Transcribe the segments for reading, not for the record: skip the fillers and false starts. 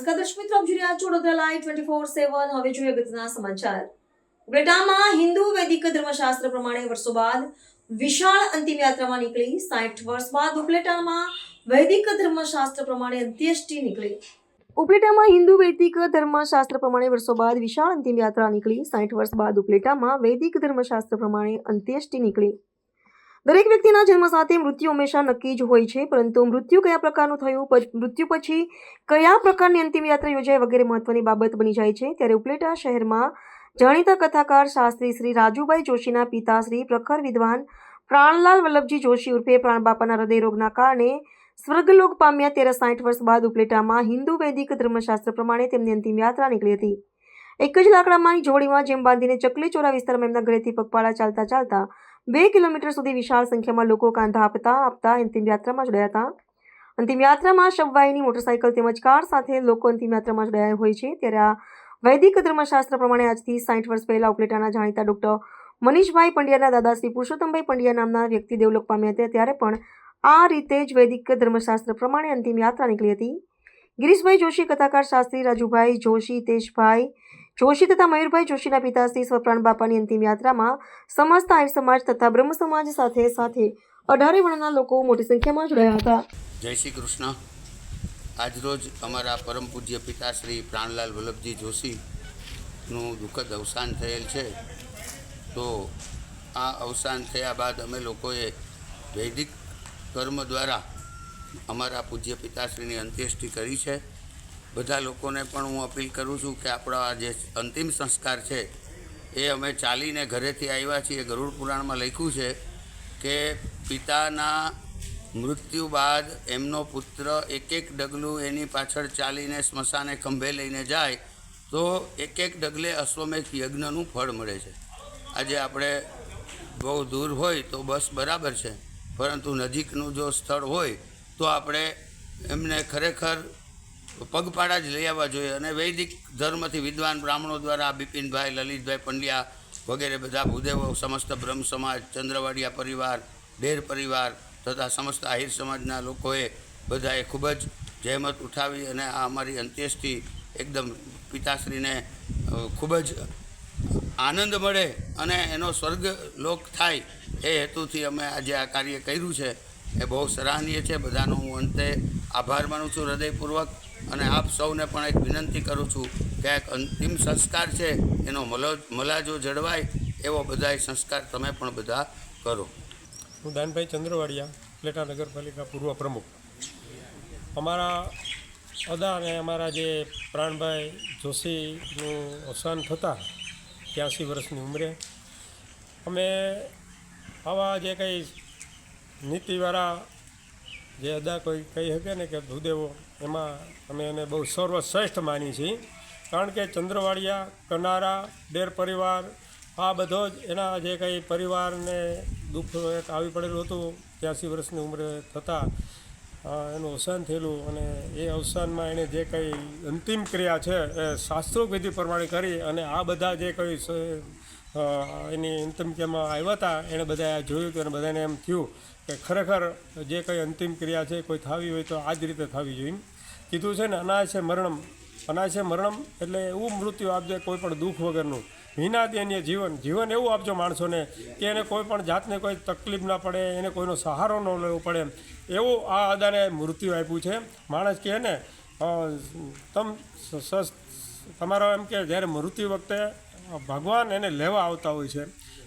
નમસ્કાર દર્શક મિત્રો, આપ જોઈ રહ્યા છો વડોદરા લાઈવ 24/7. હવે જોઈએ અગત્યના સમાચાર. ઉપલેટામાં હિન્દુ વૈદિક ધર્મશાસ્ત્ર પ્રમાણે વર્ષો બાદ વિશાળ અંતિમ યાત્રામાં નીકળી. 60 વર્ષ બાદ ઉપલેટામાં વૈદિક ધર્મશાસ્ત્ર પ્રમાણે અંત્યેષ્ટિ નીકળી. ઉપલેટામાં હિન્દુ વૈદિક ધર્મશાસ્ત્ર પ્રમાણે વર્ષો બાદ વિશાળ અંતિમ યાત્રા નીકળી. 60 વર્ષ બાદ ઉપલેટામાં વૈદિક ધર્મશાસ્ત્ર પ્રમાણે અંત્યેષ્ટિ નીકળી. દરેક વ્યક્તિના જન્મ સાથે મૃત્યુ હંમેશા નક્કી જ હોય છે, પરંતુ મૃત્યુ કયા પ્રકારનું થયું, મૃત્યુ પછી કયા પ્રકારની અંતિમ યાત્રા યોજાય વગેરે મહત્વની બાબત બની જાય છે. ત્યારે ઉપલેટા શહેરમાં જાણીતા કથાકાર શાસ્ત્રી શ્રી રાજુભાઈ જોશીના પિતા શ્રી પ્રખર વિદ્વાન પ્રાણલાલ વલ્લભજી જોશી ઉર્ફે પ્રાણબાપાના હૃદયરોગના કારણે સ્વર્ગલોક પામ્યા. ત્યારે 60 વર્ષ બાદ ઉપલેટામાં હિન્દુ વૈદિક ધર્મશાસ્ત્ર પ્રમાણે તેમની અંતિમ યાત્રા નીકળી હતી. એક જ લાકડામાંની જોડીમાં જેમ બાંધીને ચકલીચોરા વિસ્તારમાં એમના ઘરેથી પગપાળા ચાલતા ચાલતા 2 કિલોમીટર સુધી વિશાળ સંખ્યામાં લોકો કાંધા આપતા અંતિમ યાત્રામાં જોડાયા હતા. અંતિમ યાત્રામાં શબવાહિની, મોટરસાયકલ તેમજ કાર સાથે લોકો અંતિમ યાત્રામાં જોડાયા હોય છે. ત્યારે આ વૈદિક ધર્મશાસ્ત્ર પ્રમાણે આજથી 60 વર્ષ પહેલા ઉપલેટાના જાણીતા ડોક્ટર મનીષભાઈ પંડ્યાના દાદા શ્રી પુરુષોત્તમભાઈ પંડ્યા નામના વ્યક્તિ દેવલોક પામ્યા હતા. ત્યારે પણ આ રીતે જ વૈદિક ધર્મશાસ્ત્ર પ્રમાણે અંતિમ યાત્રા નીકળી હતી. ગિરીશભાઈ જોશી, કથાકાર શાસ્ત્રી રાજુભાઈ જોશી, તેજભાઈ જોશી તથા મયુરભાઈ જોશીના પિતાશ્રી સ્વપ્રાણ બાપાની અંતિમ યાત્રામાં સમસ્ત આહિર સમાજ તથા બ્રહ્મ સમાજ સાથે 18 વર્ણના લોકો મોટી સંખ્યામાં જોડાયા હતા. જય શ્રી કૃષ્ણ. આજરોજ અમારા પરમ પૂજ્ય પિતાશ્રી પ્રાણલાલ વલ્લભજી જોશીનું દુઃખદ અવસાન થયેલ છે. તો આ અવસાન થયા બાદ અમે લોકોએ વૈદિક કર્મ દ્વારા અમારા પૂજ્ય પિતાશ્રીની અંત્યેષ્ટિ કરી છે. બધા લોકોને પણ હું અપીલ કરું છું કે આપણા જે અંતિમ સંસ્કાર છે એ અમે ચાલીને ઘરેથી આવ્યા છીએ. ગરુડ પુરાણમાં લખ્યું છે કે પિતાના મૃત્યુ બાદ એમનો પુત્ર એક ડગલું એની પાછળ ચાલીને સ્મશાને ખંભે લઈને જાય તો એક ડગલે અશ્વમેધ યજ્ઞનું ફળ મળે છે. આજે આપણે બહુ દૂર હોય તો બસ બરાબર છે, પરંતુ નજીકનું જો સ્થળ હોય તો આપણે એમને ખરેખર પગપાળા જ લઈ આવવા જોઈએ. અને વૈદિક ધર્મથી વિદ્વાન બ્રાહ્મણો દ્વારા બિપિનભાઈ, લલિતભાઈ પંડ્યા વગેરે બધા ભૂદેવો, સમસ્ત બ્રહ્મ સમાજ, ચંદ્રવાડિયા પરિવાર, ડેર પરિવાર તથા સમસ્ત આહિર સમાજના લોકોએ બધાએ ખૂબ જ જહેમત ઉઠાવી અને આ અમારી અંત્યેષ્ટિ એકદમ પિતાશ્રીને ખૂબ જ આનંદ મળે અને એનો સ્વર્ગલોક થાય એ હેતુથી અમે આજે આ કાર્ય કર્યું છે. એ બહુ સરાહનીય છે. બધાનો હું અંતે આભાર માનું છું હૃદયપૂર્વક. અને આપ સૌને પણ એક વિનંતી કરું છું કે એક અંતિમ સંસ્કાર છે એનો મલાજો જળવાય એવો બધાય સંસ્કાર તમે પણ બધા કરો. હું દાનભાઈ ચંદ્રવાડિયા, ઉપલેટા નગરપાલિકા પૂર્વ પ્રમુખ. અમારા અદા અને અમારા જે પ્રાણભાઈ જોશીનું અવસાન થતાં 83 વર્ષની ઉંમરે અમે આવા જે કંઈ નીતિવાળા જે અદા કોઈ કહી શકે ને કે ભૂદેવો, એમાં અમે એને બહુ સર્વશ્રેષ્ઠ માની છીએ. કારણ કે ચંદ્રવાડિયા, કનારા, ડેર પરિવાર આ બધો જ એના જે કંઈ પરિવારને દુઃખ એક આવી પડેલું હતું 83 વર્ષની ઉંમરે થતાં એનું અવસાન થયેલું. અને એ અવસાનમાં એણે જે કંઈ અંતિમ ક્રિયા છે એ શાસ્ત્રોવિધિ પ્રમાણે કરી અને આ બધા જે કંઈ એની અંતિમ ક્રિયામાં આવ્યા હતા એણે બધાએ જોયું હતું અને બધાને એમ થયું કે ખરેખર જે કંઈ અંતિમ ક્રિયા છે કોઈ થવી હોય તો આ જ રીતે થવી જોઈએ. કીધું છે ને અનાશે મરણમ એટલે એવું મૃત્યુ આપજે કોઈ પણ દુઃખ વગરનું, વિનાદેન્ય જીવન એવું આપજો માણસોને કે એને કોઈ પણ જાતને કોઈ તકલીફ ના પડે, એને કોઈનો સહારો ન લેવો પડે. એવું આ અદાને મૃત્યુ આપ્યું છે. માણસ કહે ને તમારો એમ કે જ્યારે મૃત્યુ વખતે ભગવાન એને લેવા આવતા હોય છે.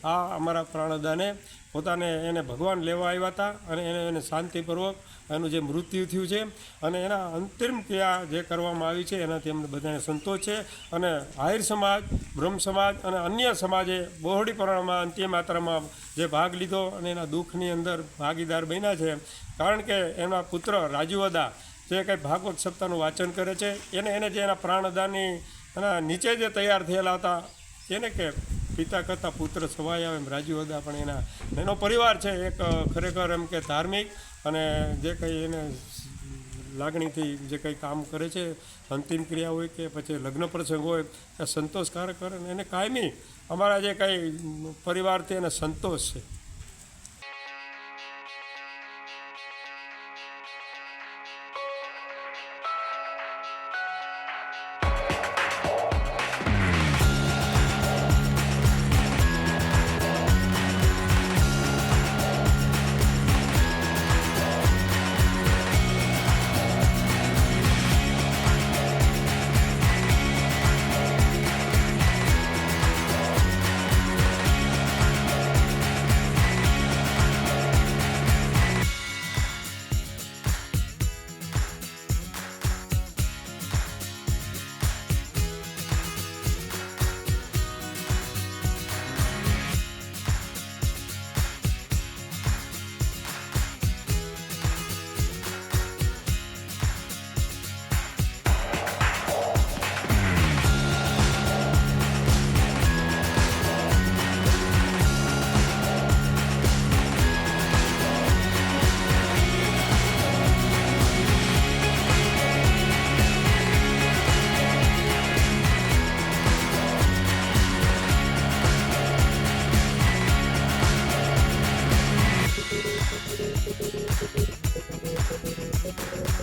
આ અમારા પ્રાણદાને પોતાને એને ભગવાન લેવા આવ્યા હતા અને એને શાંતિપૂર્વક એનું જે મૃત્યુ થયું છે અને એના અંતિમ ક્રિયા જે કરવામાં આવી છે એનાથી અમને બધાને સંતોષ છે. અને આહિર સમાજ, બ્રહ્મ સમાજ અને અન્ય સમાજે બહોળી પ્રમાણમાં અંતિમ યાત્રામાં જે ભાગ લીધો અને એના દુઃખની અંદર ભાગીદાર બન્યા છે. કારણ કે એના પુત્ર રાજુ અદા જે કંઈ ભાગવત સપ્તાહનું વાંચન કરે છે એને જે એના પ્રાણદાનની એના નીચે જે તૈયાર થયેલા હતા એને કે પિતા કરતાં પુત્ર સવાય આવે એમ રાજુ અદા પણ એનો પરિવાર છે એક ખરેખર એમ કે ધાર્મિક અને જે કંઈ એને લાગણીથી જે કંઈ કામ કરે છે, અંતિમ ક્રિયા હોય કે પછી લગ્ન પ્રસંગ હોય એ સંતોષકારક કરે. એને કાયમી અમારા જે કંઈ પરિવારથી એને સંતોષ છે.